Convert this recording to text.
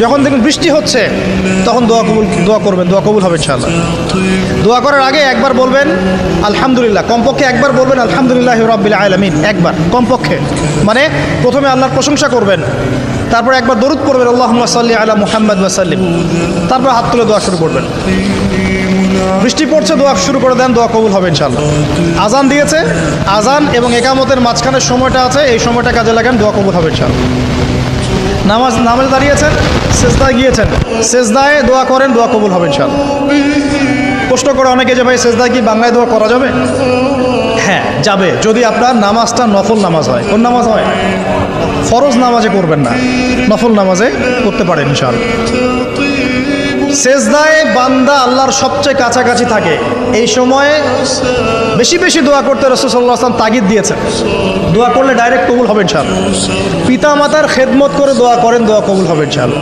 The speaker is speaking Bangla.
যখন দেখুন বৃষ্টি হচ্ছে তখন দোয়া করবেন, দোয়া কবুল হবে ইনশাআল্লাহ। দোয়া করার আগে একবার বলবেন আলহামদুলিল্লাহ, কমপক্ষে একবার বলবেন আলহামদুলিল্লাহি রাব্বিল আলামিন, একবার কমপক্ষে। মানে প্রথমে আল্লাহর প্রশংসা করবেন, তারপর একবার দরুদ পড়বেন আল্লাহুম্মা সাল্লি আলা মুহাম্মাদ ওয়া সাল্লিম, তারপর হাত তুলে দোয়া শুরু করবেন। বৃষ্টি পড়ছে, দোয়া শুরু করে দেন, দোয়া কবুল হবে ইনশাআল্লাহ। আজান দিয়েছে, আজান এবং একামতের মাঝখানের সময়টা আছে, এই সময়টা কাজে লাগান, দোয়া কবুল হবে ইনশাআল্লাহ। নামাজে দাঁড়িয়েছেন, সেজদায় গিয়েছেন, সেজদায় দোয়া করেন, দোয়া কবুল হবে ইনশাআল্লাহ। প্রশ্ন করে অনেকে যে ভাই সেজদায় কি বাংলায় দোয়া করা যাবে? হ্যাঁ যাবে, যদি আপনার নামাজটা নফল নামাজ হয়। কোন নামাজ হয়? ফরজ নামাজে করবেন না, নফল নামাজে করতে পারেন ইনশাআল্লাহ। সেজদায় বান্দা আল্লাহর সবচেয়ে কাছাকাছি থাকে, এই সময়ে বেশি বেশি দোয়া করতে রাসূল সাল্লাল্লাহু আলাইহি ওয়াসাল্লাম তাগিদ দিয়েছেন। দোয়া করলে ডাইরেক্ট কবুল হবে ইনশাআল্লাহ। পিতা মাতার খেদমত করে দোয়া করেন, দোয়া কবুল হবে ইনশাআল্লাহ।